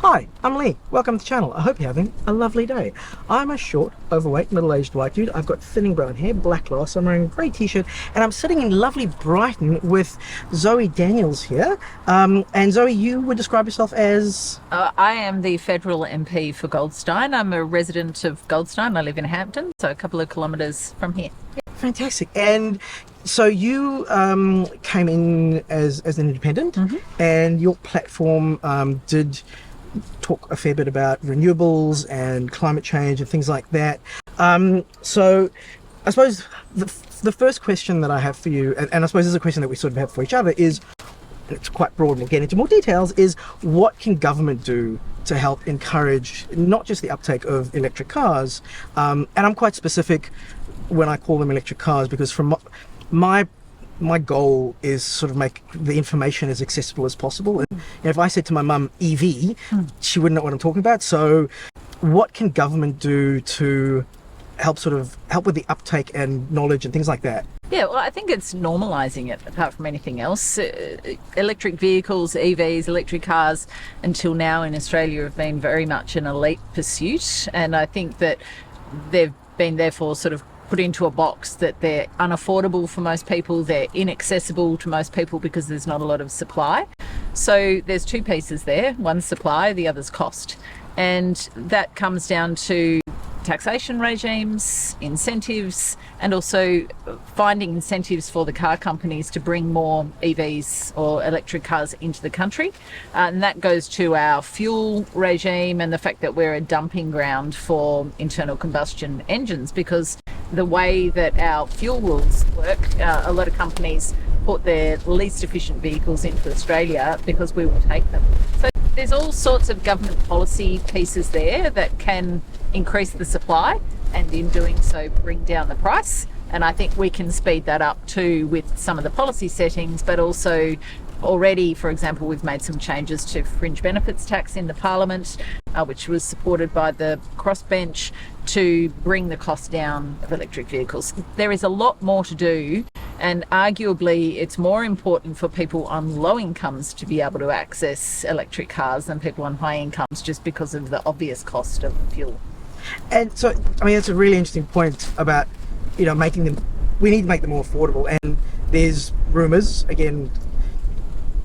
Hi, I'm Lee. Welcome to the channel. I hope you're having a lovely day. I'm a short, overweight, middle-aged white dude. I've got thinning brown hair, black gloss, I'm wearing a grey t-shirt, and I'm sitting in lovely Brighton with Zoe Daniels here. And Zoe, you would describe yourself as? I am the federal MP for Goldstein. I'm a resident of Goldstein. I live in Hampton, so a couple of kilometres from here. Fantastic. And so you came in as an independent, and your platform did talk a fair bit about renewables and climate change and things like that. So I suppose the first question that I have for you, and I suppose this is a question that we sort of have for each other, is, it's quite broad, we'll get into more details, is what can government do to help encourage not just the uptake of electric cars, and I'm quite specific when I call them electric cars, because from my goal is sort of make the information as accessible as possible. And if I said to my mum EV, she wouldn't know what I'm talking about. So what can government do to help with the uptake and knowledge and things like that? Yeah, well, I think it's normalising it, apart from anything else. Electric vehicles, EVs, electric cars, until now in Australia have been very much an elite pursuit. And I think that they've been therefore sort of put into a box that they're unaffordable for most people, they're inaccessible to most people because there's not a lot of supply. So there's two pieces there, one's supply, the other's cost. And that comes down to taxation regimes, incentives, and also finding incentives for the car companies to bring more EVs or electric cars into the country. And that goes to our fuel regime and the fact that we're a dumping ground for internal combustion engines, because the way that our fuel rules work, a lot of companies put their least efficient vehicles into Australia because we will take them. So there's all sorts of government policy pieces there that can increase the supply and in doing so bring down the price. And I think we can speed that up too with some of the policy settings, but also already, for example, we've made some changes to fringe benefits tax in the Parliament, which was supported by the crossbench, to bring the cost down of electric vehicles. There is a lot more to do, and arguably it's more important for people on low incomes to be able to access electric cars than people on high incomes, just because of the obvious cost of fuel. And so, I mean, it's a really interesting point about, making them, we need to make them more affordable. And there's rumours, again,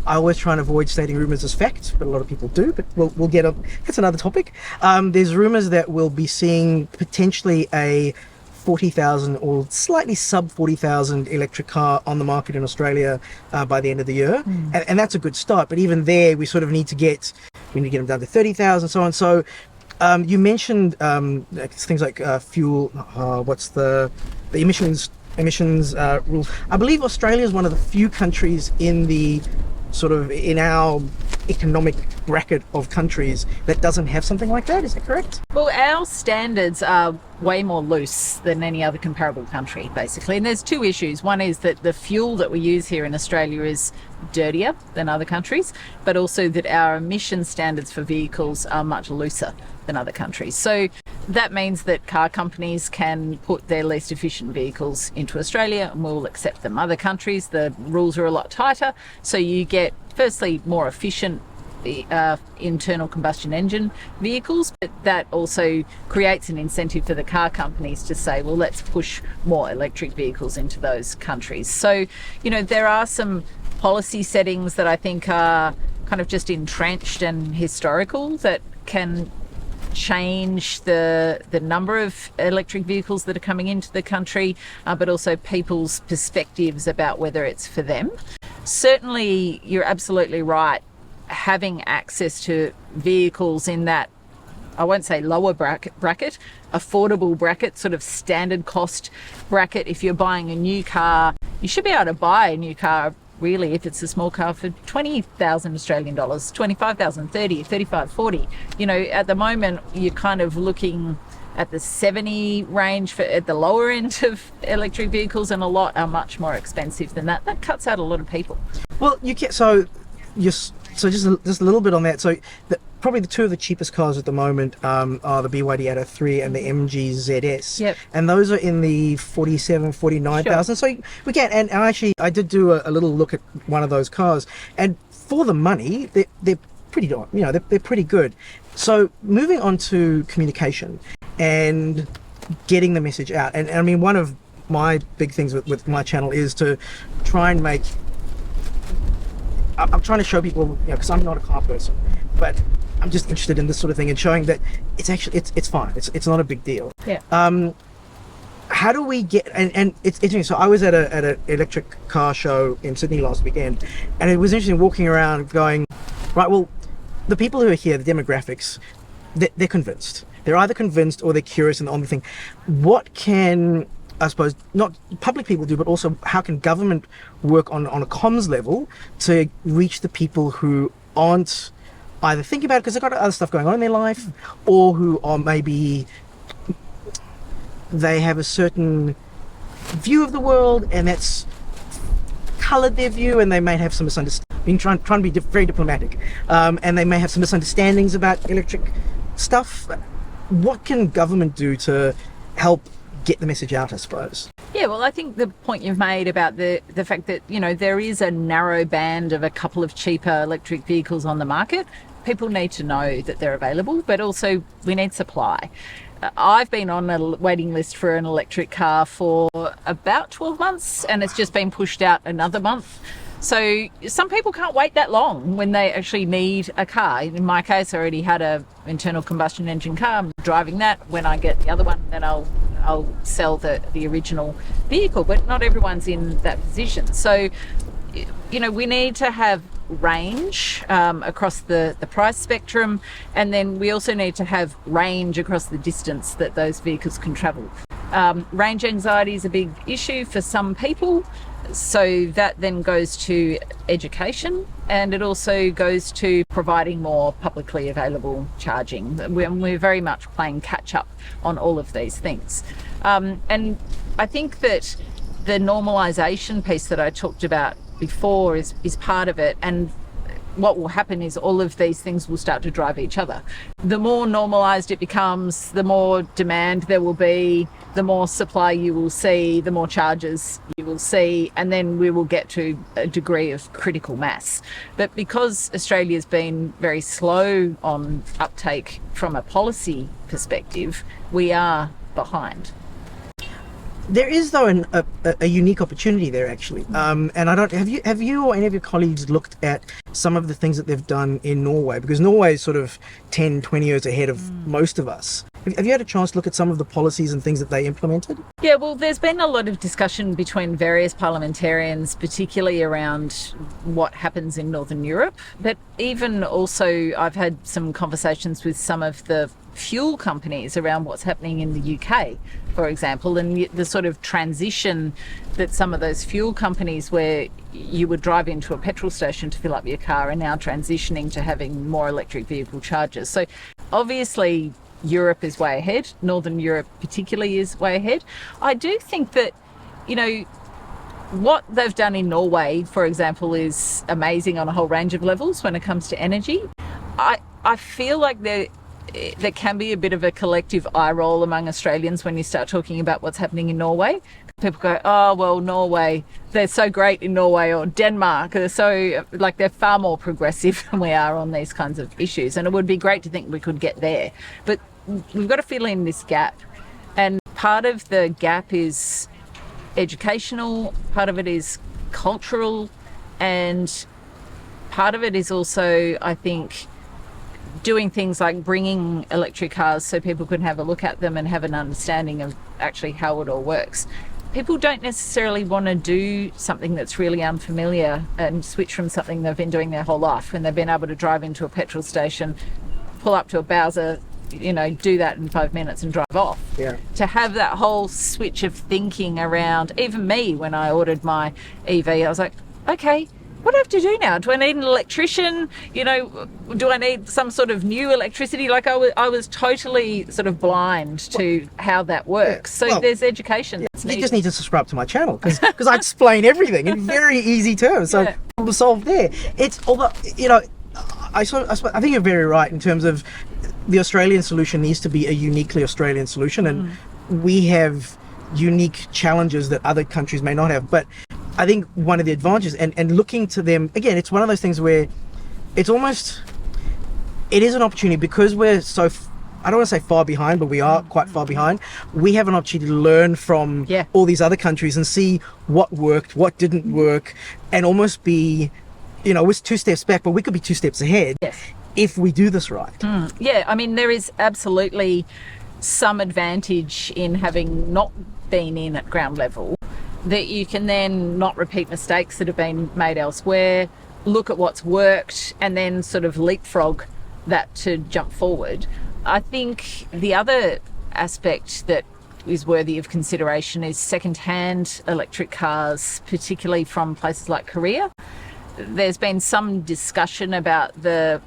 I always try and avoid stating rumours as fact, but a lot of people do, but we'll get on, that's another topic. There's rumours that we'll be seeing potentially a 40,000 or slightly sub 40,000 electric car on the market in Australia by the end of the year. And that's a good start, but even there we sort of need to get them down to 30,000, so on. So you mentioned things like fuel, what's the emissions rules. I believe Australia is one of the few countries in our economic bracket of countries that doesn't have something like that. Is that correct? Well, our standards are way more loose than any other comparable country, basically. And there's two issues. One is that the fuel that we use here in Australia is dirtier than other countries, but also that our emission standards for vehicles are much looser than other countries. So that means that car companies can put their least efficient vehicles into Australia and we'll accept them. Other countries, the rules are a lot tighter. So you get, firstly, more efficient internal combustion engine vehicles, but that also creates an incentive for the car companies to say, well, let's push more electric vehicles into those countries. So, there are some policy settings that I think are kind of just entrenched and historical that can change the number of electric vehicles that are coming into the country, but also people's perspectives about whether it's for them. Certainly, you're absolutely right. Having access to vehicles in that, I won't say lower bracket, affordable bracket, sort of standard cost bracket. If you're buying a new car, you should be able to buy a new car, really, if it's a small car, for 20,000 Australian dollars, 25,000, 30, 35, 40. At the moment, you're kind of looking at the 70 range at the lower end of electric vehicles, and a lot are much more expensive than that. That cuts out a lot of people. Well, so just a little bit on that. So probably the two of the cheapest cars at the moment are the BYD Atto 3 and the MG ZS. Yep. And those are in the 47, 49,000. Sure. So we can, and I did do a little look at one of those cars, and for the money, they're they're pretty good. So moving on to communication and getting the message out. And I mean, one of my big things with my channel is to try and make, I'm trying to show people, because I'm not a car person, but I'm just interested in this sort of thing and showing that it's actually, it's fine. It's not a big deal. Yeah. How do we get, and it's interesting. So I was at an electric car show in Sydney last weekend, and it was interesting walking around going, right, well, the people who are here, the demographics, they're convinced. They're either convinced or they're curious and on the thing. What can, I suppose, not public people do, but also how can government work on a comms level to reach the people who aren't either thinking about it because they've got other stuff going on in their life, or who are maybe they have a certain view of the world and that's coloured their view, and they may have some misunderstanding, trying to be very diplomatic, and they may have some misunderstandings about electric stuff. What can government do to help get the message out, I suppose? Yeah, well, I think the point you've made about the fact that, there is a narrow band of a couple of cheaper electric vehicles on the market. People need to know that they're available, but also we need supply. I've been on a waiting list for an electric car for about 12 months, and it's just been pushed out another month. So some people can't wait that long when they actually need a car. In my case, I already had a internal combustion engine car. I'm driving that. When I get the other one, then I'll sell the original vehicle. But not everyone's in that position. So, we need to have range across the price spectrum, and then we also need to have range across the distance that those vehicles can travel. Range anxiety is a big issue for some people, so that then goes to education, and it also goes to providing more publicly available charging. We're very much playing catch up on all of these things, and I think that the normalisation piece that I talked about before is part of it, and what will happen is all of these things will start to drive each other. The more normalised it becomes, the more demand there will be, the more supply you will see, the more charges you will see, and then we will get to a degree of critical mass. But because Australia's been very slow on uptake from a policy perspective, we are behind. There is, though, a unique opportunity there, actually. And I don't have you or any of your colleagues looked at some of the things that they've done in Norway? Because Norway is sort of 10, 20 years ahead of most of us. Have you had a chance to look at some of the policies and things that they implemented? Yeah, well, there's been a lot of discussion between various parliamentarians, particularly around what happens in Northern Europe. But even also, I've had some conversations with some of the fuel companies around what's happening in the UK, for example, and the sort of transition that some of those fuel companies where you would drive into a petrol station to fill up your car are now transitioning to having more electric vehicle chargers. So obviously Europe is way ahead. Northern Europe particularly is way ahead. I do think that, what they've done in Norway, for example, is amazing on a whole range of levels when it comes to energy. I feel like there can be a bit of a collective eye roll among Australians when you start talking about what's happening in Norway. People go, oh, well, Norway, they're so great in Norway, or Denmark, they're far more progressive than we are on these kinds of issues. And it would be great to think we could get there. But we've got to fill in this gap. And part of the gap is educational, part of it is cultural, and part of it is also, I think, doing things like bringing electric cars so people can have a look at them and have an understanding of actually how it all works. People don't necessarily want to do something that's really unfamiliar and switch from something they've been doing their whole life, when they've been able to drive into a petrol station, pull up to a Bowser, do that in 5 minutes and drive off. Yeah. To have that whole switch of thinking around, even me, when I ordered my EV, I was like, okay, what do I have to do now? Do I need an electrician? Do I need some sort of new electricity? Like I was totally sort of blind to how that works. Yeah. So there's education. You just need to subscribe to my channel because I explain everything in very easy terms. So problem solved there. Although I think you're very right in terms of the Australian solution needs to be a uniquely Australian solution, and we have unique challenges that other countries may not have. But I think one of the advantages and looking to them, again, it's one of those things where it's almost, it is an opportunity because we're I don't want to say far behind, but we are quite far behind. We have an opportunity to learn from all these other countries and see what worked, what didn't work, and almost be, we're 2 steps back, but we could be 2 steps ahead if we do this right. Yeah, I mean, there is absolutely some advantage in having not been in at ground level, that you can then not repeat mistakes that have been made elsewhere, look at what's worked, and then sort of leapfrog that to jump forward. I think the other aspect that is worthy of consideration is second-hand electric cars, particularly from places like Korea. There's been some discussion about the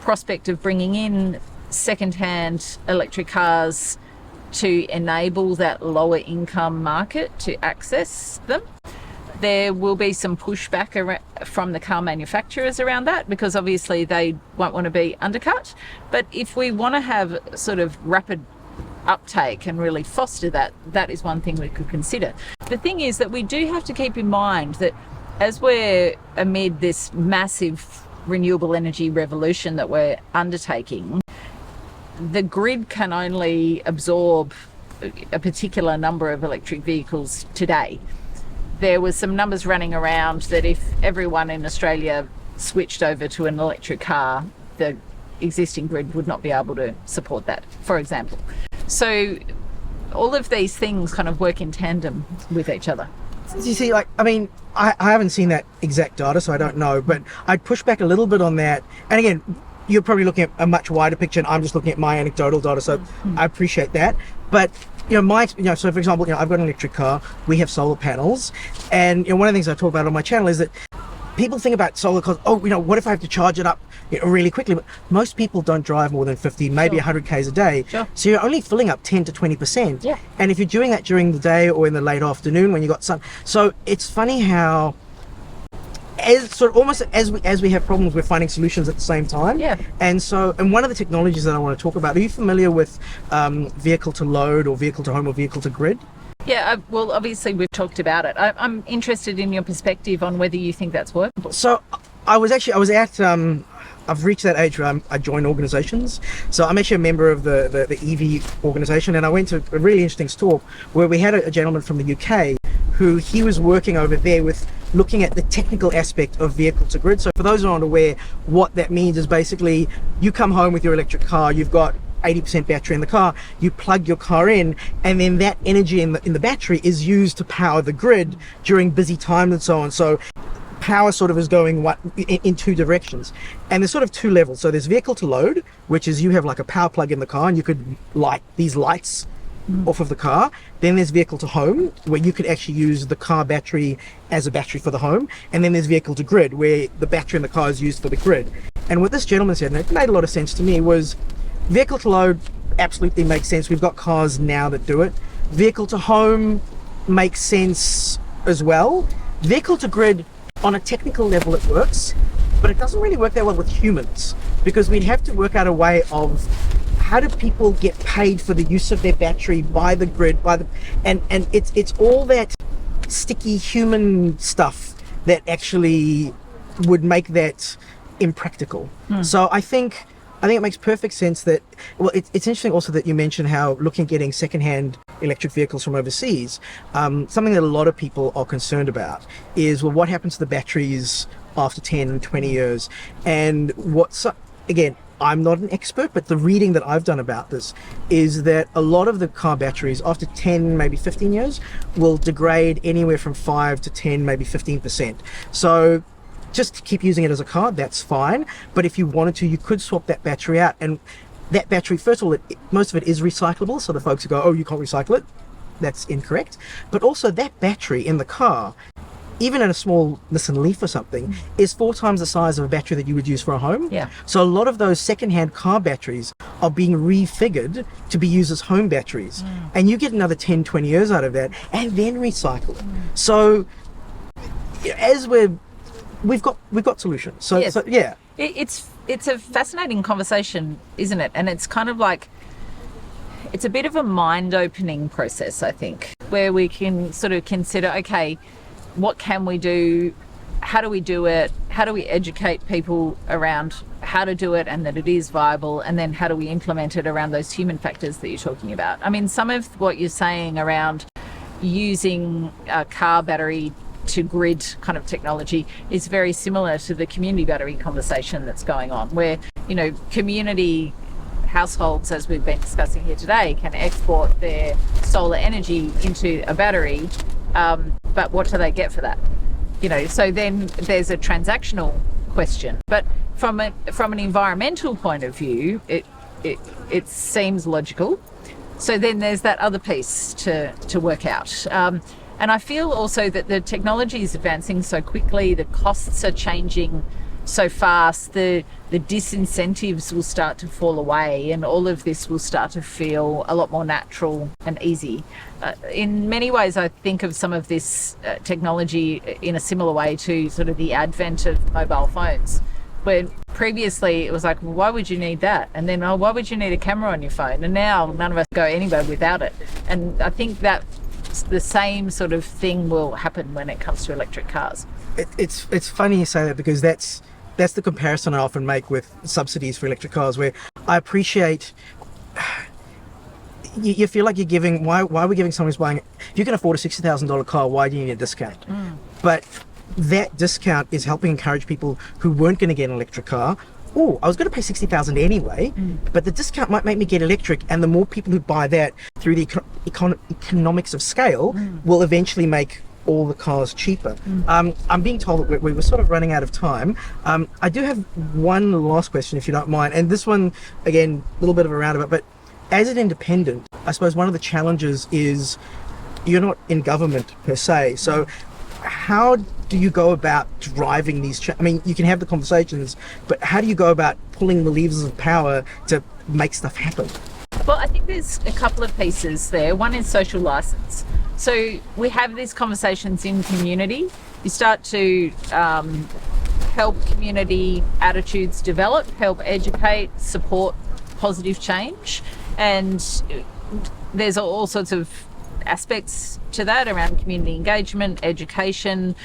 prospect of bringing in second-hand electric cars to enable that lower income market to access them. There will be some pushback from the car manufacturers around that, because obviously they won't want to be undercut. But if we want to have sort of rapid uptake and really foster that, that is one thing we could consider. The thing is that we do have to keep in mind that as we're amid this massive renewable energy revolution that we're undertaking, the grid can only absorb a particular number of electric vehicles today. There was some numbers running around that if everyone in Australia switched over to an electric car, the existing grid would not be able to support that, for example. So all of these things kind of work in tandem with each other. You see, I haven't seen that exact data, so I don't know, but I'd push back a little bit on that. And again, you're probably looking at a much wider picture, and I'm just looking at my anecdotal data, so I appreciate that. But so for example, I've got an electric car, we have solar panels, and one of the things I talk about on my channel is that people think about solar cars, what if I have to charge it up really quickly? But most people don't drive more than 50, maybe 100 Ks a day. Sure. So you're only filling up 10 to 20%. Yeah. And if you're doing that during the day or in the late afternoon when you got sun. So it's funny how as we have problems, we're finding solutions at the same time. Yeah. And one of the technologies that I want to talk about, are you familiar with vehicle to load or vehicle to home or vehicle to grid? Yeah, well, obviously we've talked about it. I'm interested in your perspective on whether you think that's workable. So I was at, I've reached that age where I join organizations. So I'm actually a member of the EV organization, and I went to a really interesting talk where we had a gentleman from the UK who he was working over there with looking at the technical aspect of vehicle to grid. So for those who aren't aware, what that means is basically you come home with your electric car, you've got 80% battery in the car, you plug your car in, and then that energy in the battery is used to power the grid during busy times and so on. So power sort of is going in 2 directions, and there's sort of 2 levels. So there's vehicle to load, which is you have like a power plug in the car and you could light these lights off of the car. Then there's vehicle to home, where you could actually use the car battery as a battery for the home. And then there's vehicle to grid, where the battery in the car is used for the grid. And what this gentleman said, and it made a lot of sense to me, was vehicle to load absolutely makes sense. We've got cars now that do it. Vehicle to home makes sense as well. Vehicle to grid, on a technical level it works, but it doesn't really work that well with humans, because we'd have to work out a way of how do people get paid for the use of their battery by the grid, and it's all that sticky human stuff that actually would make that impractical. So I think it makes perfect sense that, well, it's interesting also that you mentioned how looking at getting secondhand electric vehicles from overseas, something that a lot of people are concerned about is, well, what happens to the batteries after 10 and 20 years? And again, I'm not an expert, but the reading that I've done about this is that a lot of the car batteries after 10, maybe 15 years will degrade anywhere from 5 to 10, maybe 15%. So just keep using it as a car, that's fine. But if you wanted to, you could swap that battery out. And that battery, first of all, most of it is recyclable. So the folks who go, oh, you can't recycle it, that's incorrect. But also that battery in the car, even in a small Nissan Leaf or something, is 4 times the size of a battery that you would use for a home. Yeah. So a lot of those secondhand car batteries are being refigured to be used as home batteries. And you get another 10, 20 years out of that, and then recycle it. So as we've got solutions. So, Yes. so yeah. It's a fascinating conversation, isn't it? And it's kind of like, it's a bit of a mind-opening process, I think, where we can sort of consider, okay, what can we do? how do we do it? How do we educate people around how to do it and that it is viable? And then how do we implement it around those human factors that you're talking about? I mean, some of what you're saying around using a car battery to grid kind of technology is very similar to the community battery conversation that's going on, where, you know, community households, as we've been discussing here today, can export their solar energy into a battery, but what do they get for that? You know, so then there's a transactional question. But from an environmental point of view, it seems logical. So then there's that other piece to work out. And I feel also that the technology is advancing so quickly, the costs are changing so fast, the disincentives will start to fall away, and all of this will start to feel a lot more natural and easy. In many ways, I think of some of this technology in a similar way to sort of the advent of mobile phones, where previously it was like, well, why would you need that? And then, oh, why would you need a camera on your phone? And now none of us go anywhere without it. And I think that the same sort of thing will happen when it comes to electric cars. It's funny you say that, because that's the comparison I often make with subsidies for electric cars, where I appreciate you feel like you're giving, why are we giving someone who's buying, if you can afford a $60,000 car, why do you need a discount? But that discount is helping encourage people who weren't going to get an electric car. Oh, I was going to pay $60,000 anyway, but the discount might make me get electric, and the more people who buy that through the economics of scale will eventually make all the cars cheaper. I'm being told that we were sort of running out of time. I do have one last question, if you don't mind, and this one, again, a little bit of a roundabout, but as an independent, I suppose one of the challenges is you're not in government per se, so how do you go about driving these I mean, you can have the conversations, but how do you go about pulling the levers of power to make stuff happen? Well, I think there's a couple of pieces there. One is social license. So we have these conversations in community. You start to help community attitudes develop, help educate, support positive change. And there's all sorts of aspects to that around community engagement, education,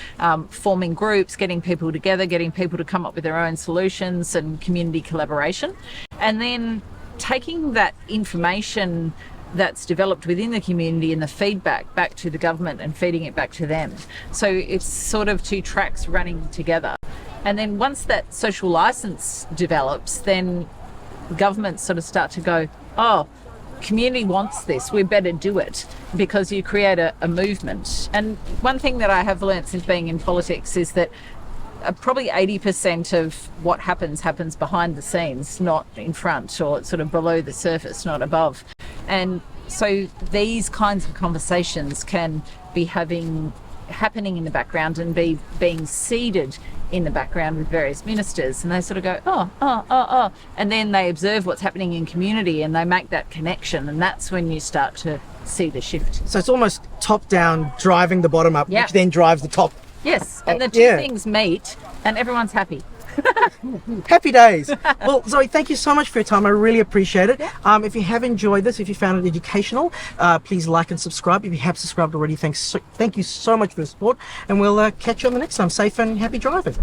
forming groups, getting people together, getting people to come up with their own solutions, and community collaboration. And then taking that information that's developed within the community and the feedback back to the government and feeding it back to them. So it's sort of two tracks running together. And then once that social license develops, then governments sort of start to go, oh, community wants this, we better do it, because you create a movement. And one thing that I have learnt since being in politics is that probably 80% of what happens behind the scenes, not in front, or sort of below the surface, not above. And so these kinds of conversations can be happening in the background and being seeded in the background with various ministers, and they sort of go, oh, and then they observe what's happening in community and they make that connection, and that's when you start to see the shift. So it's almost top down driving the bottom up, which then drives the top. Yes, and the two things meet and everyone's happy. Happy days. Well, Zoe, thank you so much for your time. I really appreciate it. If you have enjoyed this, if you found it educational, please like and subscribe. If you have subscribed already, thank you so much for the support, and we'll catch you on the next time. Safe and happy driving.